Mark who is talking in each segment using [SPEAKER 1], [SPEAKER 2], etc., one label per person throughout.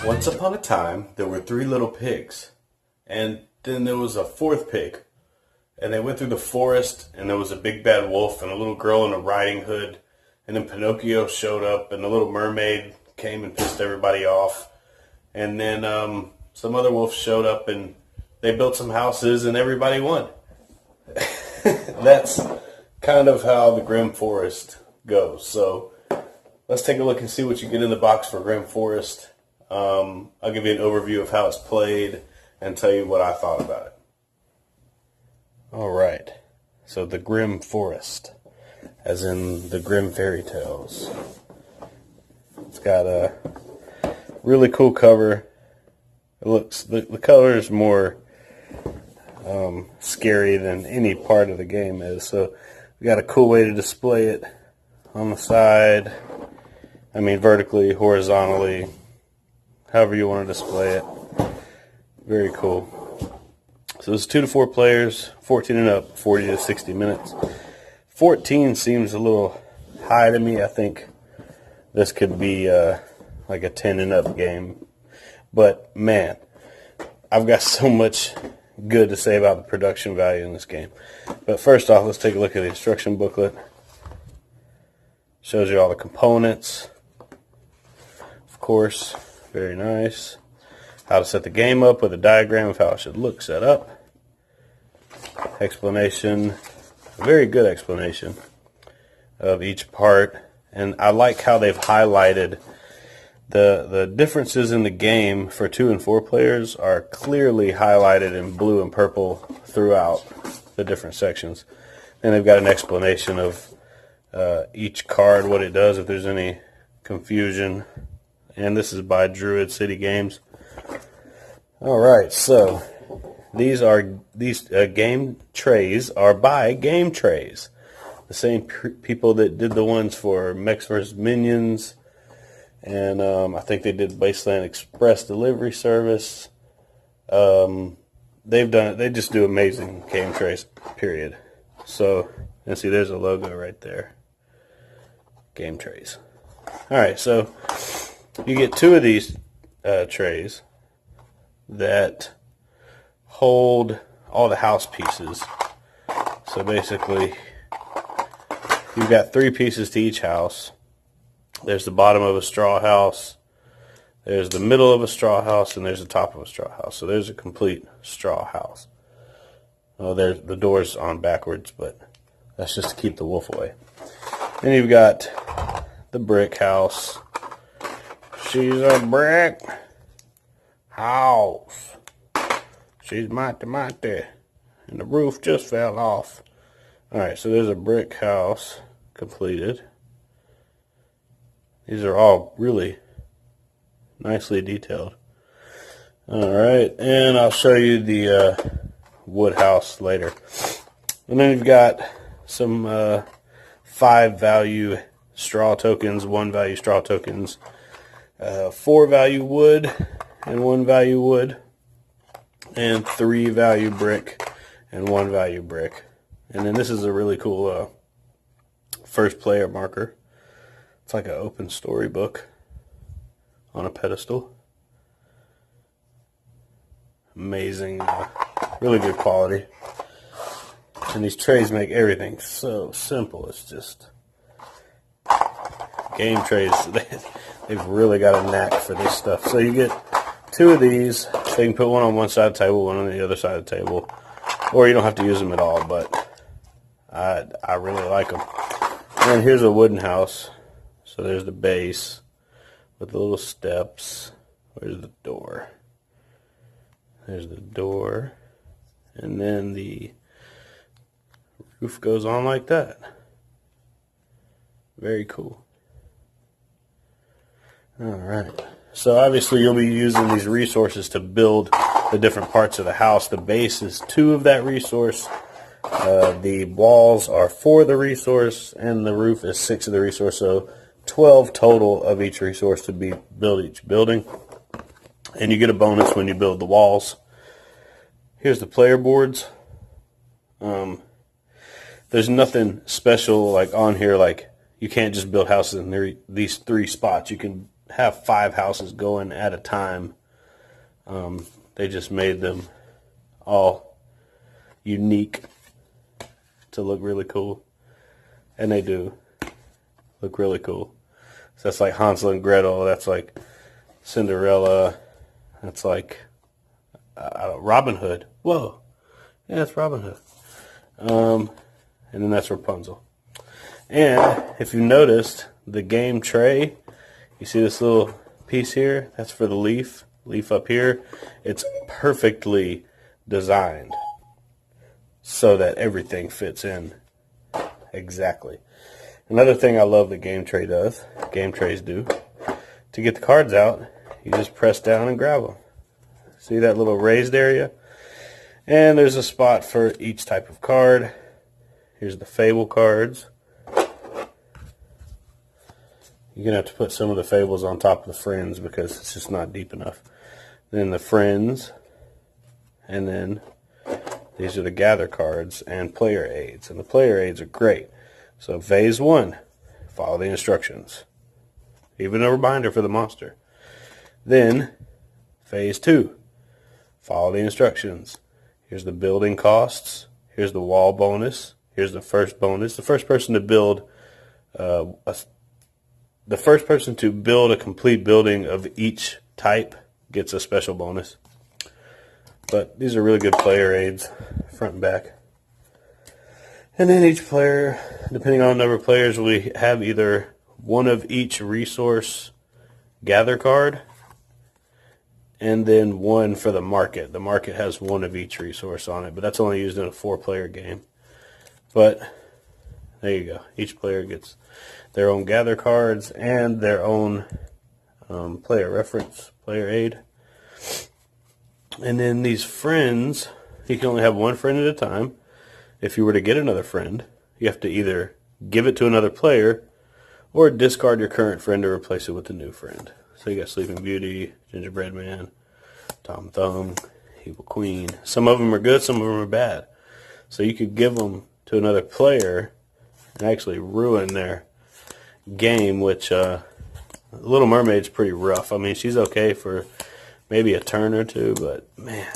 [SPEAKER 1] Once upon a time, there were 3 little pigs, and then there was a 4th pig, and they went through the forest, and there was a big bad wolf and a little girl in a riding hood, and then Pinocchio showed up, and the little mermaid came and pissed everybody off, and then some other wolves showed up, and they built some houses, and everybody won. That's kind of how the Grimm Forest goes. So let's take a look and see what you get in the box for Grimm Forest. I'll give you an overview of how it's played and tell you what I thought about it. Alright, so the Grimm Forest, as in the Grimm fairy tales. It's got a really cool cover. It looks, the color is more scary than any part of the game is. So we got a cool way to display it on the side. I mean vertically, horizontally, however you want to display it. Very cool. So it's 2 to 4 players, 14 and up, 40 to 60 minutes. 14 seems a little high to me. I think this could be like a 10 and up game. But man, I've got so much good to say about the production value in this game. But first off, let's take a look at the instruction booklet. Shows you all the components. Of course, very nice. How to set the game up with a diagram of how it should look set up. Explanation, a very good explanation of each part. And I like how they've highlighted the differences in the game for 2 and 4 players are clearly highlighted in blue and purple throughout the different sections. And they've got an explanation of each card, what it does, if there's any confusion. And this is by Druid City Games. Alright, so these game trays are by Game Trays. The same people that did the ones for Mechs vs. Minions. And I think they did Wasteland Express delivery service. They just do amazing game trays, period. So, and see, there's a logo right there. Game trays. Alright, so you get 2 of these trays that hold all the house pieces. So basically, you've got 3 pieces to each house. There's the bottom of a straw house, there's the middle of a straw house, and there's the top of a straw house. So there's a complete straw house. Oh, there's the door's on backwards, but that's just to keep the wolf away. Then you've got the brick house. She's a brick house. She's mighty, mighty. And the roof just fell off. Alright, so there's a brick house completed. These are all really nicely detailed. Alright, and I'll show you the wood house later. And then you've got some 5 value straw tokens, 1 value straw tokens, 4 value wood and 1 value wood, and 3 value brick and 1 value brick. And then this is a really cool first player marker. It's like an open storybook on a pedestal. Amazing, really good quality. And these trays make everything so simple. It's just game trays. They've really got a knack for this stuff. So you get 2 of these. So you can put one on one side of the table, one on the other side of the table, or you don't have to use them at all. But I really like them. And here's a wooden house. So there's the base with the little steps. Where's the door? There's the door. And then the roof goes on like that. Very cool. Alright. So obviously you'll be using these resources to build the different parts of the house. The base is 2 of that resource. The walls are 4 of the resource. And the roof is 6 of the resource. So 12 total of each resource to build each building. And you get a bonus when you build the walls. Here's the player boards. There's nothing special like on here. Like you can't just build houses in these 3 spots. You can have 5 houses going at a time. They just made them all unique to look really cool, and they do look really cool. So that's like Hansel and Gretel. That's like Cinderella. That's like Robin Hood. Whoa, yeah, that's Robin Hood. And then that's Rapunzel. And if you noticed, the game tray, you see this little piece here? That's for the leaf up here. It's perfectly designed so that everything fits in exactly. Another thing I love the game trays do, to get the cards out, you just press down and grab them. See that little raised area? And there's a spot for each type of card. Here's the Fable cards. You're going to have to put some of the Fables on top of the Friends because it's just not deep enough. Then the Friends. And then these are the Gather cards and Player Aids. And the Player Aids are great. So Phase 1, follow the instructions. Even a reminder for the monster. Then Phase 2, follow the instructions. Here's the building costs. Here's the wall bonus. Here's the first bonus. The first person to build a complete building of each type gets a special bonus. But these are really good player aids, front and back. And then each player, depending on the number of players, we have either one of each resource gather card, and then one for the market. The market has one of each resource on it, but that's only used in a 4-player game. But there you go. Each player gets their own gather cards and their own player reference, player aid. And then these friends, you can only have one friend at a time. If you were to get another friend, you have to either give it to another player or discard your current friend to replace it with a new friend. So you got Sleeping Beauty, Gingerbread Man, Tom Thumb, Evil Queen. Some of them are good, some of them are bad. So you could give them to another player and actually ruin their game, which Little Mermaid's pretty rough. I mean, she's okay for maybe a turn or two, but man,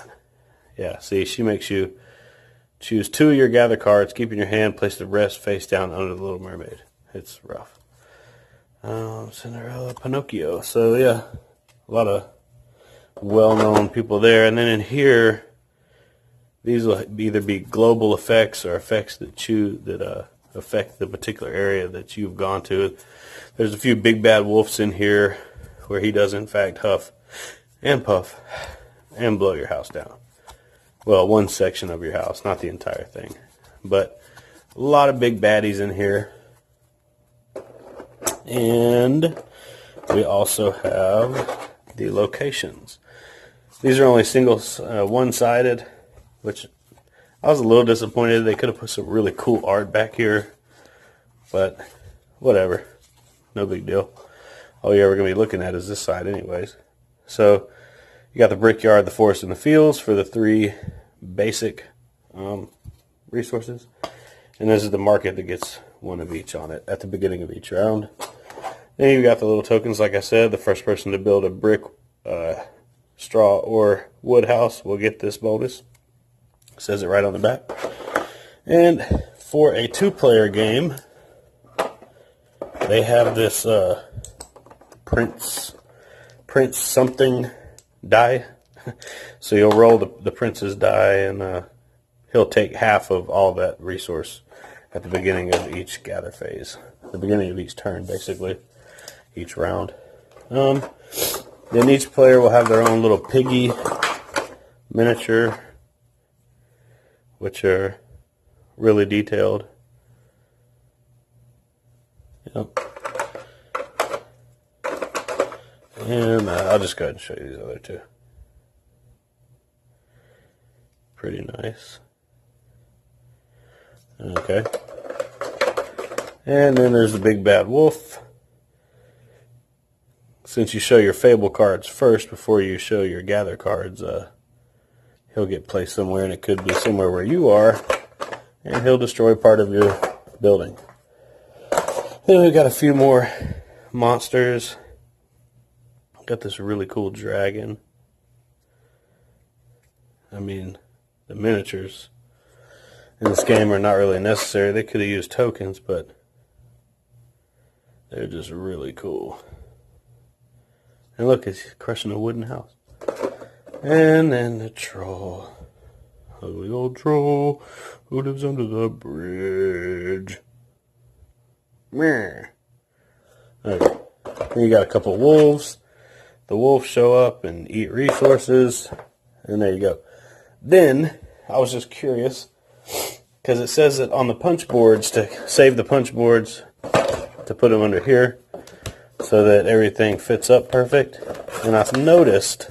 [SPEAKER 1] yeah, see, she makes you choose 2 of your gather cards, keep in your hand, place the rest face down under the Little Mermaid. It's rough. Cinderella, Pinocchio. So yeah, a lot of well-known people there. And then in here, these will either be global effects or effects that affect the particular area that you've gone to. There's a few big bad wolves in here where he does in fact huff and puff and blow your house down. Well, one section of your house, not the entire thing. But a lot of big baddies in here. And we also have the locations. These are only singles, one-sided, which I was a little disappointed. They could have put some really cool art back here, but whatever, no big deal. All you're ever going to be looking at is this side anyways. So you got the brickyard, the forest, and the fields for the 3 basic resources. And this is the market that gets one of each on it at the beginning of each round. Then you got the little tokens, like I said. The first person to build a brick, straw, or wood house will get this bonus. It says it right on the back. And for a 2-player game, they have this Prince something die. So you'll roll the prince's die, and he'll take half of all that resource at the beginning of each gather phase. The beginning of each turn, basically. Each round. Then each player will have their own little piggy miniature, which are really detailed. Yep. And I'll just go ahead and show you these other 2. Pretty nice. Okay. And then there's the big bad wolf. Since you show your Fable cards first before you show your gather cards, he'll get placed somewhere, and it could be somewhere where you are, and he'll destroy part of your building. Then we've got a few more monsters. Got this really cool dragon. I mean, the miniatures in this game are not really necessary. They could have used tokens, but they're just really cool. And look, he's crushing a wooden house. And then the troll. Ugly old troll who lives under the bridge. Meh. Okay. Then you got a couple wolves. The wolves show up and eat resources. And there you go. Then, I was just curious, because it says that on the punch boards, to save the punch boards, to put them under here, so that everything fits up perfect. And I've noticed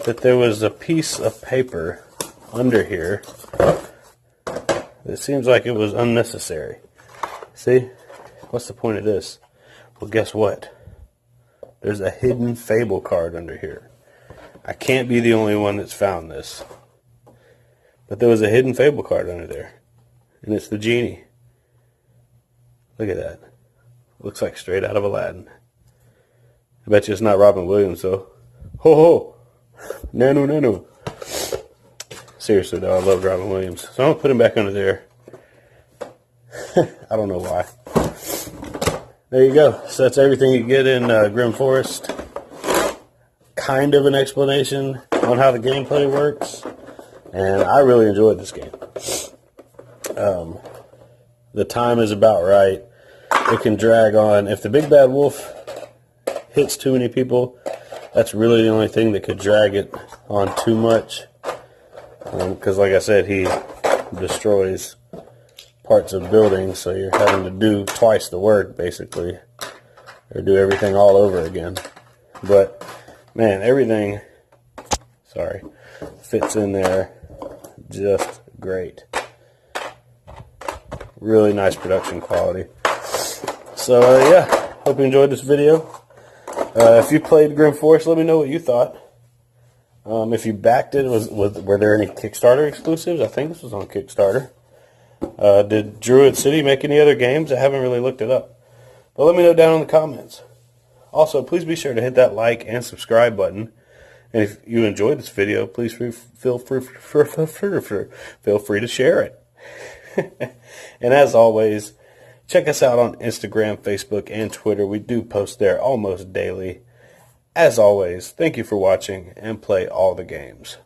[SPEAKER 1] that there was a piece of paper under here. It seems like it was unnecessary. See? What's the point of this? Well, guess what? There's a hidden Fable card under here. I can't be the only one that's found this. But there was a hidden Fable card under there. And it's the genie. Look at that. Looks like straight out of Aladdin. I bet you it's not Robin Williams, though. Ho ho! Nano nano. Seriously, though, I love Robin Williams. So I'm going to put him back under there. I don't know why. There you go. So that's everything you get in Grimm Forest. Kind of an explanation on how the gameplay works. And I really enjoyed this game. The time is about right. It can drag on. If the big bad wolf hits too many people, that's really the only thing that could drag it on too much. Because like I said, he destroys parts of buildings, so you're having to do twice the work, basically. Or do everything all over again. But, man, everything, fits in there just great. Really nice production quality. So, yeah, hope you enjoyed this video. If you played Grimm Forest, let me know what you thought. If you backed it, were there any Kickstarter exclusives? I think this was on Kickstarter. Did Druid City make any other games? I haven't really looked it up. But let me know down in the comments. Also, please be sure to hit that like and subscribe button. And if you enjoyed this video, please feel free to share it. And as always, check us out on Instagram, Facebook, and Twitter. We do post there almost daily. As always, thank you for watching, and play all the games.